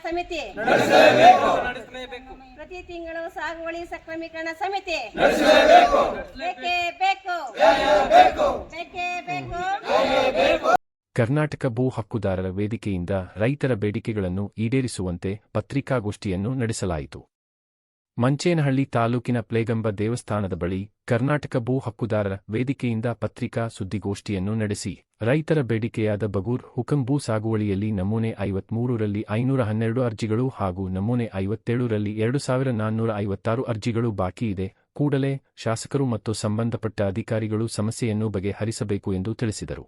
ಸಮಿತಿ ಪ್ರತಿ ತಿಂಗಳು ಸಾಗುವಳಿ ಸಕ್ರಮೀಕರಣ ಸಮಿತಿ ಬೇಕೇ ಬೇಕು. ಕರ್ನಾಟಕ ಭೂ ಹಕ್ಕುದಾರರ ವೇದಿಕೆಯಿಂದ ರೈತರ ಬೇಡಿಕೆಗಳನ್ನು ಈಡೇರಿಸುವಂತೆ ಪತ್ರಿಕಾಗೋಷ್ಠಿಯನ್ನು ನಡೆಸಲಾಯಿತು. ಮಂಚೇನಹಳ್ಳಿ ತಾಲೂಕಿನ ಪ್ಲೇಗಂಬ ದೇವಸ್ಥಾನದ ಬಳಿ ಕರ್ನಾಟಕ ಭೂ ಹಕ್ಕುದಾರರ ವೇದಿಕೆಯಿಂದ ಪತ್ರಿಕಾ ಸುದ್ದಿಗೋಷ್ಠಿಯನ್ನು ನಡೆಸಿ ರೈತರ ಬೇಡಿಕೆಯಾದ ಬಗೂರ್ ಹುಕಂ ಭೂ ಸಾಗುವಳಿಯಲ್ಲಿ ನಮೂನೆ 53ರಲ್ಲಿ 512 ಅರ್ಜಿಗಳು ಹಾಗೂ ನಮೂನೆ 57ರಲ್ಲಿ 2456 ಅರ್ಜಿಗಳು ಬಾಕಿ ಇದೆ. ಕೂಡಲೇ ಶಾಸಕರು ಮತ್ತು ಸಂಬಂಧಪಟ್ಟ ಅಧಿಕಾರಿಗಳು ಸಮಸ್ಯೆಯನ್ನು ಬಗೆಹರಿಸಬೇಕು ಎಂದು ತಿಳಿಸಿದರು.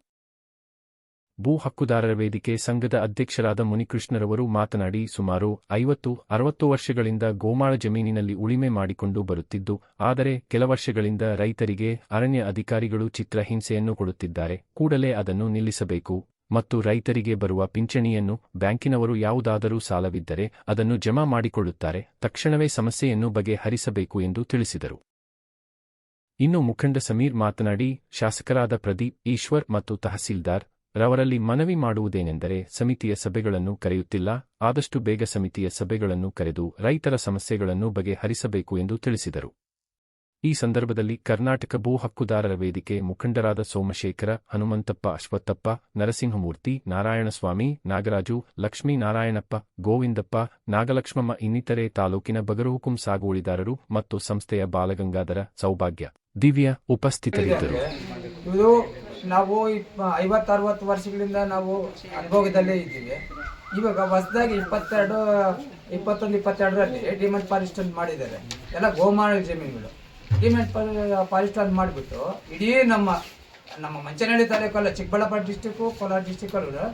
ಭೂ ಹಕ್ಕುದಾರರ ವೇದಿಕೆ ಸಂಘದ ಅಧ್ಯಕ್ಷರಾದ ಮುನಿಕೃಷ್ಣರವರು ಮಾತನಾಡಿ, ಸುಮಾರು 50-60 ವರ್ಷಗಳಿಂದ ಗೋಮಾಳ ಜಮೀನಿನಲ್ಲಿ ಉಳಿಮೆ ಮಾಡಿಕೊಂಡು ಬರುತ್ತಿದ್ದು, ಆದರೆ ಕೆಲ ವರ್ಷಗಳಿಂದ ರೈತರಿಗೆ ಅರಣ್ಯ ಅಧಿಕಾರಿಗಳು ಚಿತ್ರಹಿಂಸೆಯನ್ನು ಕೊಡುತ್ತಿದ್ದಾರೆ. ಕೂಡಲೇ ಅದನ್ನು ನಿಲ್ಲಿಸಬೇಕು ಮತ್ತು ರೈತರಿಗೆ ಬರುವ ಪಿಂಚಣಿಯನ್ನು ಬ್ಯಾಂಕಿನವರು ಯಾವುದಾದರೂ ಸಾಲವಿದ್ದರೆ ಅದನ್ನು ಜಮಾ ಮಾಡಿಕೊಳ್ಳುತ್ತಾರೆ. ತಕ್ಷಣವೇ ಸಮಸ್ಯೆಯನ್ನು ಬಗೆಹರಿಸಬೇಕು ಎಂದು ತಿಳಿಸಿದರು. ಇನ್ನು ಮುಖಂಡ ಸಮೀರ್ ಮಾತನಾಡಿ, ಶಾಸಕರಾದ ಪ್ರದೀಪ್ ಈಶ್ವರ್ ಮತ್ತು ತಹಸೀಲ್ದಾರ್ ರವರಲ್ಲಿ ಮನವಿ ಮಾಡುವುದೇನೆಂದರೆ ಸಮಿತಿಯ ಸಭೆಗಳನ್ನು ಕರೆಯುತ್ತಿಲ್ಲ. ಆದಷ್ಟು ಬೇಗ ಸಮಿತಿಯ ಸಭೆಗಳನ್ನು ಕರೆದು ರೈತರ ಸಮಸ್ಯೆಗಳನ್ನು ಬಗೆಹರಿಸಬೇಕು ಎಂದು ತಿಳಿಸಿದರು. ಈ ಸಂದರ್ಭದಲ್ಲಿ ಕರ್ನಾಟಕ ಭೂ ಹಕ್ಕುದಾರರ ವೇದಿಕೆ ಮುಖಂಡರಾದ ಸೋಮಶೇಖರ, ಹನುಮಂತಪ್ಪ, ಅಶ್ವತ್ಥಪ್ಪ, ನರಸಿಂಹಮೂರ್ತಿ, ನಾರಾಯಣಸ್ವಾಮಿ, ನಾಗರಾಜು, ಲಕ್ಷ್ಮೀನಾರಾಯಣಪ್ಪ, ಗೋವಿಂದಪ್ಪ, ನಾಗಲಕ್ಷ್ಮಮ್ಮ ಇನ್ನಿತರೆ ತಾಲೂಕಿನ ಬಗರುಹುಕುಂ ಸಾಗುವಳಿದಾರರು ಮತ್ತು ಸಂಸ್ಥೆಯ ಬಾಲಗಂಗಾಧರ, ಸೌಭಾಗ್ಯ, ದಿವ್ಯ ಉಪಸ್ಥಿತರಿದ್ದರು. ನಾವು 50-60 ವರ್ಷಗಳಿಂದ ನಾವು ಅನುಭವದಲ್ಲೇ ಇದ್ದೀವಿ. ಇವಾಗ ಹೊಸದಾಗಿ 21-22ರಲ್ಲಿ ಡಿಮೆಂಟ್ ಫಾರೆಸ್ಟ್ ಮಾಡಿದ್ದಾರೆ. ಎಲ್ಲ ಗೋಮಾಳ ಜಮೀನುಗಳು ಡಿಮೆಂಟ್ ಫಾರೆಸ್ಟ್ ಮಾಡಿಬಿಟ್ಟು ಇಡೀ ನಮ್ಮ ಮಂಚನಹಳ್ಳಿ ತಾಲೂಕಲ್ಲ, ಚಿಕ್ಕಬಳ್ಳಾಪುರ ಡಿಸ್ಟಿಕ್ಕು, ಕೋಲಾರ ಡಿಸ್ಟಿಕ್ಕಲ್ಲೂ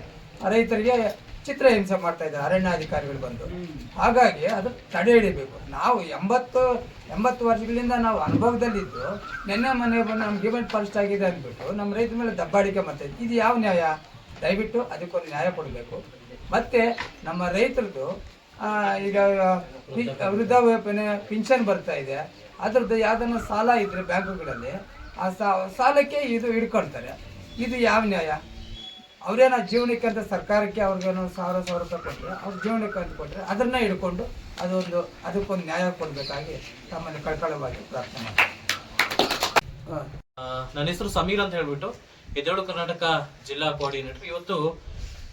ರೈತರಿಗೆ ಚಿತ್ರಹಿಂಸೆ ಮಾಡ್ತಾ ಇದ್ದಾರೆ ಅರಣ್ಯಾಧಿಕಾರಿಗಳು ಬಂದು. ಹಾಗಾಗಿ ಅದು ತಡೆ ಹಿಡಿಬೇಕು. ನಾವು 80 ವರ್ಷಗಳಿಂದ ನಾವು ಅನುಭವದಲ್ಲಿದ್ದು ನಿನ್ನೆ ಮನೆ ಬಂದು ನಮ್ಗೆ ಡಿಮೆಂಟ್ ಫಾರೆಸ್ಟ್ ಆಗಿದೆ ಅಂದ್ಬಿಟ್ಟು ನಮ್ಮ ರೈತರ ಮೇಲೆ ದಬ್ಬಾಳಿಕೆ ಮಾಡ್ತಾ ಇದ್ದೀವಿ. ಇದು ಯಾವ ನ್ಯಾಯ? ದಯವಿಟ್ಟು ಅದಕ್ಕೊಂದು ನ್ಯಾಯ ಕೊಡಬೇಕು. ಮತ್ತು ನಮ್ಮ ರೈತರದ್ದು ಈಗ ವೃದ್ಧಾಪ್ಯ ಪಿಂಚನ್ ಬರ್ತಾ ಇದೆ, ಅದರದ್ದು ಯಾವುದನ್ನ ಸಾಲ ಇದ್ದರೆ ಬ್ಯಾಂಕುಗಳಲ್ಲಿ ಆ ಸಾಲಕ್ಕೆ ಇದು ಹಿಡ್ಕೊಳ್ತಾರೆ. ಇದು ಯಾವ ನ್ಯಾಯ? ಅವರೇನೋ ಜೀವನಕ್ಕೆ ಅಂತ ಸರ್ಕಾರಕ್ಕೆ ಅವ್ರಿಗೇನೋ 1000 ರೂಪಾಯಿ ಕೊಟ್ಟರೆ ಅವ್ರ ಜೀವನಕ್ಕೆ ಅಂತ ಕೊಟ್ಟರೆ ಅದನ್ನು ಹಿಡ್ಕೊಂಡು ಅದಕ್ಕೊಂದು ನ್ಯಾಯ ಕೊಡಬೇಕಾಗಿ ತಮ್ಮಲ್ಲಿ ಕಳ್ಕಳವಾಗಿ ಪ್ರಾರ್ಥನೆ ಮಾಡ್ತೀನಿ. ನನ್ನ ಹೆಸರು ಸಮೀರ್ ಅಂತ ಹೇಳ್ಬಿಟ್ಟು ಎದ್ದೇಳು ಕರ್ನಾಟಕ ಜಿಲ್ಲಾ ಕೋಆರ್ಡಿನೇಟರ್. ಇವತ್ತು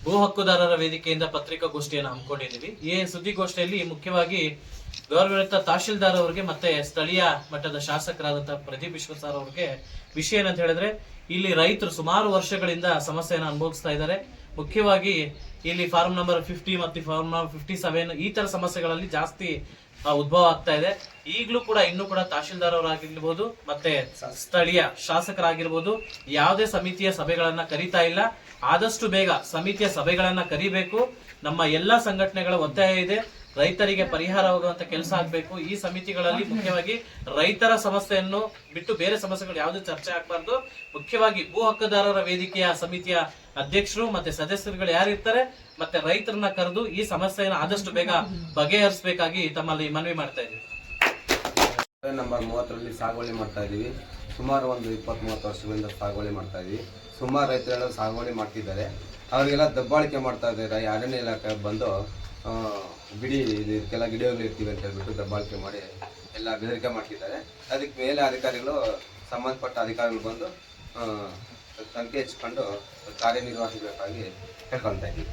ಭೂ ಹಕ್ಕುದಾರರ ವೇದಿಕೆಯಿಂದ ಪತ್ರಿಕಾಗೋಷ್ಠಿಯನ್ನು ಹಮ್ಮಿಕೊಂಡಿದ್ದೀವಿ. ಈ ಸುದ್ದಿಗೋಷ್ಠಿಯಲ್ಲಿ ಮುಖ್ಯವಾಗಿ ಗೌರವಿತ ತಹಶೀಲ್ದಾರ್ ಅವರಿಗೆ ಮತ್ತೆ ಸ್ಥಳೀಯ ಮಟ್ಟದ ಶಾಸಕರಾದಂತಹ ಪ್ರದೀಪ್ ಈಶ್ವರ್ ಸರ್ ಅವರಿಗೆ ವಿಷಯ ಏನಂತ ಹೇಳಿದ್ರೆ, ಇಲ್ಲಿ ರೈತರು ಸುಮಾರು ವರ್ಷಗಳಿಂದ ಸಮಸ್ಯೆಯನ್ನು ಅನುಭವಿಸ್ತಾ ಇದ್ದಾರೆ. ಮುಖ್ಯವಾಗಿ ಇಲ್ಲಿ ಫಾರ್ಮ್ ನಂಬರ್ 50 ಮತ್ತು ಫಾರ್ಮ್ ನಂಬರ್ 57 ಈ ತರ ಸಮಸ್ಯೆಗಳಲ್ಲಿ ಜಾಸ್ತಿ ಉದ್ಭವ ಆಗ್ತಾ ಇದೆ. ಈಗಲೂ ಕೂಡ ಇನ್ನೂ ಕೂಡ ತಹಶೀಲ್ದಾರ್ ಅವರಾಗಿರ್ಬೋದು ಮತ್ತೆ ಸ್ಥಳೀಯ ಶಾಸಕರಾಗಿರ್ಬೋದು ಯಾವುದೇ ಸಮಿತಿಯ ಸಭೆಗಳನ್ನ ಕರೀತಾ ಇಲ್ಲ. ಆದಷ್ಟು ಬೇಗ ಸಮಿತಿಯ ಸಭೆಗಳನ್ನ ಕರಿಬೇಕು. ನಮ್ಮ ಎಲ್ಲಾ ಸಂಘಟನೆಗಳ ಒತ್ತಾಯ ಇದೆ, ರೈತರಿಗೆ ಪರಿಹಾರವಾಗುವಂತ ಕೆಲಸ ಆಗ್ಬೇಕು. ಈ ಸಮಿತಿಗಳಲ್ಲಿ ಮುಖ್ಯವಾಗಿ ರೈತರ ಸಮಸ್ಯೆಯನ್ನು ಬಿಟ್ಟು ಬೇರೆ ಸಮಸ್ಯೆಗಳು ಯಾವುದೇ ಚರ್ಚೆ ಆಗ್ಬಾರ್ದು. ಮುಖ್ಯವಾಗಿ ಭೂ ಹಕ್ಕುದಾರರ ವೇದಿಕೆಯ ಸಮಿತಿಯ ಅಧ್ಯಕ್ಷರು ಮತ್ತೆ ಸದಸ್ಯರುಗಳು ಯಾರಿರ್ತಾರೆ ಮತ್ತೆ ರೈತರನ್ನ ಕರೆದು ಈ ಸಮಸ್ಯೆಯನ್ನು ಆದಷ್ಟು ಬೇಗ ಬಗೆಹರಿಸಬೇಕಾಗಿ ತಮ್ಮಲ್ಲಿ ಮನವಿ ಮಾಡ್ತಾ ಇದ್ದೀವಿ. ನಂಬರ್ 30ರಲ್ಲಿ ಸಾಗುವಳಿ ಮಾಡ್ತಾ ಇದೀವಿ. ಸುಮಾರು ಒಂದು 20-30 ವರ್ಷಗಳಿಂದ ಸಾಗುವಳಿ ಮಾಡ್ತಾ ಇದೀವಿ. ಸುಮಾರು ರೈತರೆಲ್ಲ ಸಾಗುವಳಿ ಮಾಡ್ತಿದ್ದಾರೆ. ಅವರಿಗೆಲ್ಲ ದಬ್ಬಾಳಿಕೆ ಮಾಡ್ತಾ ಇದ್ದಾರೆ. ಅರಣ್ಯ ಇಲಾಖೆ ಬಂದು ಇದಕ್ಕೆಲ್ಲ ಗಿಡಗಳು ಇರ್ತೀವಿ ಅಂತ ಹೇಳ್ಬಿಟ್ಟು ದಬ್ಬಾಳಿಕೆ ಮಾಡಿ ಎಲ್ಲ ಬೆದರಿಕೆ ಮಾಡ್ತಿದ್ದಾರೆ. ಅದಕ್ಕೆ ಮೇಲೆ ಅಧಿಕಾರಿಗಳು, ಸಂಬಂಧಪಟ್ಟ ಅಧಿಕಾರಿಗಳು ಬಂದು ಸಂಖ್ಯೆ ಹೆಚ್ಚಿಕೊಂಡು ಕಾರ್ಯನಿರ್ವಹಿಸಬೇಕಾಗಿ ಕೇಳ್ಕೊಳ್ತಾ ಇದ್ದೀವಿ.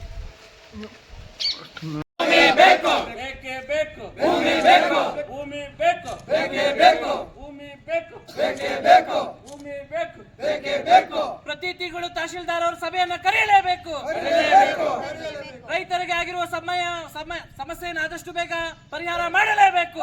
ಪ್ರತಿ ತಿಂಗಳು ತಹಶೀಲ್ದಾರ್ ಅವರ ಸಭೆಯನ್ನ ಕರೆಯಲೇಬೇಕು. ರೈತರಿಗೆ ಆಗಿರುವ ಸಮಸ್ಯೆಯನ್ನು ಆದಷ್ಟು ಬೇಗ ಪರಿಹಾರ ಮಾಡಲೇಬೇಕು.